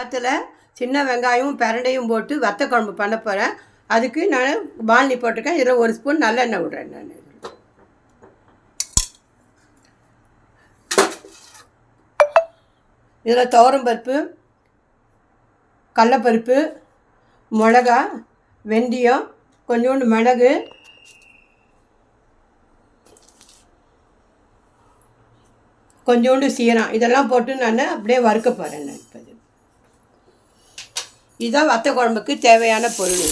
அதில் சின்ன வெங்காயமும் பிரண்டையும் போட்டு வத்த குழம்பு பண்ண போகிறேன். அதுக்கு நான் பால்னி போட்டிருக்கேன். இதில் 1 ஸ்பூன் நல்லெண்ணெய் விடுறேன். நான் இதில் துவரம்பருப்பு, கடலைப்பருப்பு, மிளகா, வெந்தயம், கொஞ்சோண்டு மிளகு, கொஞ்சோண்டு சீரகம் இதெல்லாம் போட்டு நான் அப்படியே வறுக்க போகிறேன். நான் இப்போ இதுதான் வத்த குழம்புக்கு தேவையான பொருள்.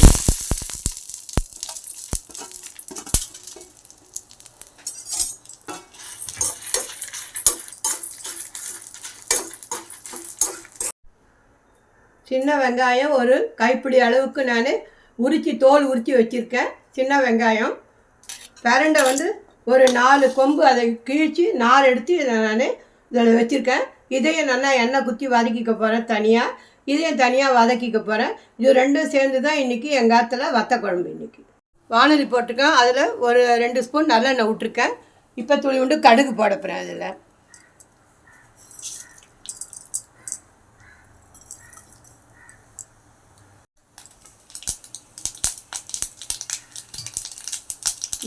சின்ன வெங்காயம் ஒரு கைப்பிடி அளவுக்கு நான் தோல் உரித்து வச்சுருக்கேன். சின்ன வெங்காயம் பிரண்டை ஒரு 4 கொம்பு அதை கிழித்து நார் எடுத்து நான் இதில் வச்சுருக்கேன். இதையும் நல்லா எண்ணெய் குத்தி வதக்கிக்க போகிறேன். தனியாக இதையும் தனியாக வதக்கிக்க போகிறேன். இது ரெண்டும் சேர்ந்து தான் இன்றைக்கி எங்கள் ஆற்றுல வத்த குழம்பு. இன்றைக்கி வானொலி போட்டிருக்கேன். அதில் ஒரு 2 ஸ்பூன் நல்லெண்ணெய் விட்டுருக்கேன். இப்போ துளி உண்டு கடுகு போட போகிறேன். அதில்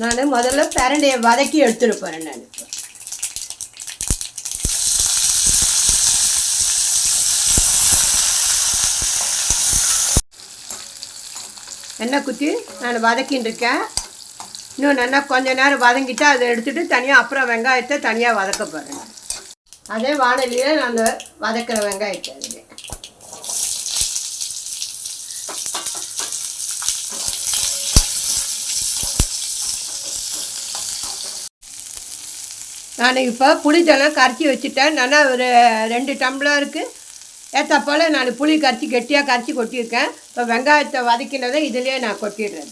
நான் முதல்ல பிரண்டையை வதக்கி எடுத்துட்டு போகிறேன். நான் இப்போ எண்ணெய் குத்தி நான் வதக்கின்னு இருக்கேன். இன்னும் நல்லா கொஞ்சம் நேரம் வதங்கிட்டு அதை எடுத்துகிட்டு தனியாக அப்புறம் வெங்காயத்தை தனியாக வதக்க போகிறேன். அதே வானலியில் நான் வதக்கிற வெங்காயத்தை அதில் நான் இப்போ புளித்தெல்லாம் கரைச்சி வச்சுட்டேன். நல்லா ஒரு 2 டம்ளருக்கு ஏற்ற போல் நான் புளி கரைச்சி கெட்டியாக கரைச்சி கொட்டியிருக்கேன். இப்போ வெங்காயத்தை வதக்கினதை இதிலே நான் கொட்டிடுறேன்.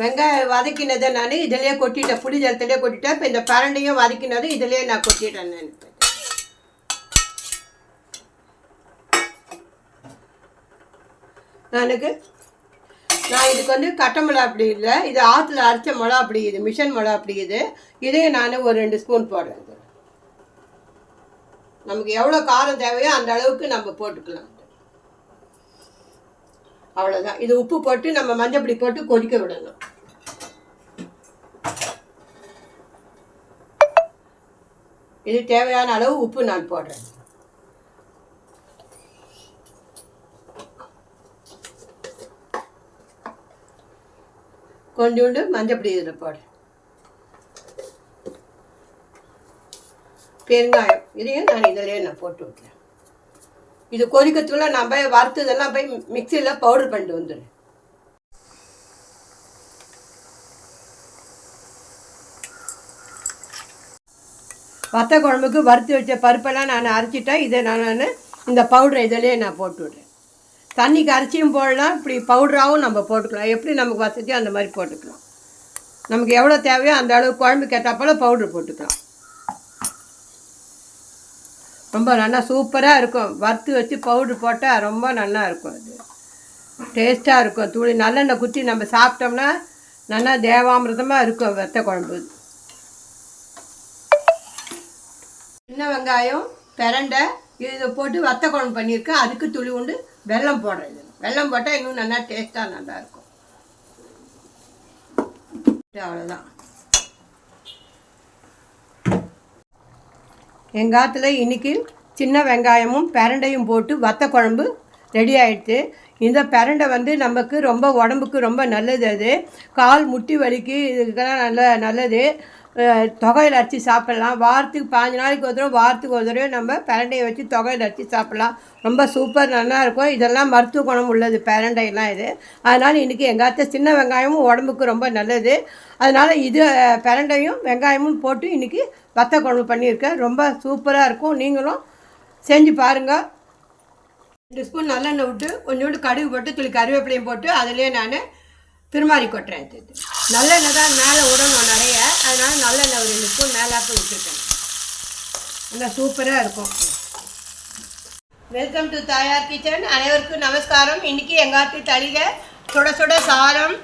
வெங்காயம் வதக்கினதை நான் இதிலே கொட்டிட்டேன். புளி ஜலத்திலே கொட்டிட்டேன். இப்போ இந்த பிரண்டையும் வதக்கினதை இதிலே நான் கொட்டிடுறேன். நான் இதுக்கு கட்டை மிளகா அப்படி இல்லை, இது ஆற்றுல அரைச்ச மிளகா அப்படி, இது மிஷன் மிளகா அப்படி. இதையும் நான் ஒரு 2 ஸ்பூன் போடுறேன். நமக்கு எவ்வளோ காரம் தேவையோ அந்த அளவுக்கு நம்ம போட்டுக்கலாம். அவ்வளோதான். இது உப்பு போட்டு நம்ம மஞ்சப்பொடி போட்டு கொதிக்க விடணும். இது தேவையான அளவு உப்பு நான் போடுறேன். கொஞ்சோண்டு மஞ்சப்பொடி இதில் போடு, பெருங்காயம் இதையும் நான் இதிலே நான் போட்டு வைக்கிறேன். இது கொதிக்கிறதுக்குள்ள நான் போய் வறுத்ததெல்லாம் போய் மிக்சியில் பவுடர் பண்ணிட்டு வந்துடுறேன். வத்த குழம்புக்கு வறுத்து வச்ச பருப்பெல்லாம் நான் அரைச்சிட்டேன். இதை நான் இந்த பவுடரை இதிலே நான் போட்டு விடுறேன். தண்ணிக்கு அரைச்சியும் போடலாம், இப்படி பவுடராகவும் நம்ம போட்டுக்கலாம். எப்படி நமக்கு வசதியோ அந்த மாதிரி போட்டுக்கலாம். நமக்கு எவ்வளோ தேவையோ அந்த அளவு குழம்புக்கு ஏற்ற போல் பவுட்ரு போட்டுக்கலாம். ரொம்ப நல்லா சூப்பராக இருக்கும். வறுத்து வச்சு பவுட்ரு போட்டால் ரொம்ப நல்லா இருக்கும். அது டேஸ்ட்டாக இருக்கும். துளி நல்லெண்ணெய் குத்தி நம்ம சாப்பிட்டோம்னா நல்லா தேவாமிர்தமாக இருக்கும் வத்த குழம்பு. சின்ன வெங்காயம் பிரண்டை இதை போட்டு வத்த குழம்பு பண்ணியிருக்கேன். அதுக்கு துளி உண்டு வெல்லம் போடுறேன். இது வெல்லம் போட்டால் இன்னும் நல்லா டேஸ்ட்டாக நல்லாயிருக்கும். அவ்வளோதான். எங்கள் ஆற்றுல இன்றைக்கி சின்ன வெங்காயமும் பிரண்டையும் போட்டு வத்த குழம்பு ரெடி ஆகிடுச்சு. இந்த பிரண்டை நமக்கு ரொம்ப உடம்புக்கு ரொம்ப நல்லது. அது கால் முட்டி வலிக்கு இதுக்கெல்லாம் நல்லது. தொகையில் அரைச்சி சாப்பிட்லாம். வாரத்துக்கு 15 நாளைக்கு ஒரு தடவை, வாரத்துக்கு ஒரு தடவை நம்ம பிரண்டையை வச்சு தொகையில் அரைச்சி சாப்பிட்லாம். ரொம்ப சூப்பர் நல்லாயிருக்கும். இதெல்லாம் மருத்துவ குணம் உள்ளது பிரண்டையெல்லாம். இது அதனால் இன்றைக்கி எங்கள் ஆற்ற சின்ன வெங்காயமும் உடம்புக்கு ரொம்ப நல்லது. அதனால் இது பிரண்டையும் வெங்காயமும் போட்டு இன்றைக்கி வத்த குழம்பு பண்ணியிருக்கேன். ரொம்ப சூப்பராக இருக்கும். நீங்களும் செஞ்சு பாருங்கள். 2 ஸ்பூன் நல்லெண்ணெய் விட்டு கொஞ்சோண்டு கடுகு போட்டு துளி கருவேப்பிலையும் போட்டு அதிலே நான் திருமாரி கொட்டுறேன். நல்லெண்ணெய் தான் மேலே விடணும் நிறைய, அதனால் நல்லெண்ணெய் ஒரு 2 ஸ்பூன் மேலாக்க விட்டுருக்கேன். நல்லா சூப்பராக இருக்கும். வெல்கம் டு தாயார் கிச்சன். அனைவருக்கும் நமஸ்காரம். இன்றைக்கி எங்கள் ஆற்று தளிகை சுட சுட சாதம்,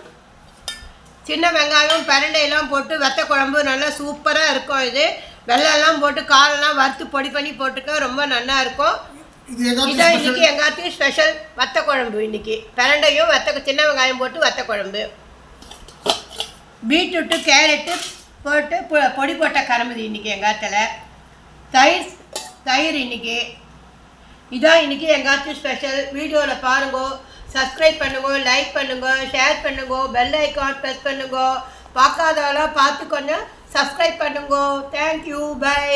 சின்ன வெங்காயம் பிரண்டையெல்லாம் போட்டு வத்த குழம்பு நல்லா சூப்பராக இருக்கும். இது வெள்ளெல்லாம் போட்டு காலெல்லாம் வறுத்து பொடி பண்ணி போட்டுக்க ரொம்ப நல்லா இருக்கும். இதான் இன்றைக்கி எங்காத்தையும் ஸ்பெஷல் வத்த குழம்பு. இன்றைக்கி பிரண்டையும் சின்ன வெங்காயம் போட்டு வத்த குழம்பு. பீட்ரூட்டு கேரட்டு போட்டு பொடி போட்ட கரம்புது இன்றைக்கி எங்காத்தில். தயிர் இன்றைக்கி. இதான் இன்றைக்கி எங்காச்சும் ஸ்பெஷல். வீடியோவில் பாருங்க, சப்ஸ்கிரைப் பண்ணுங்க, லைக் பண்ணுங்க, ஷேர் பண்ணுங்க, பெல் ஐக்கான் ப்ரெஸ் பண்ணுங்க. பார்க்காதவெல்லாம் பார்த்து கொஞ்சம் சப்ஸ்கிரைப் பண்ணுங்க. Thank you, by.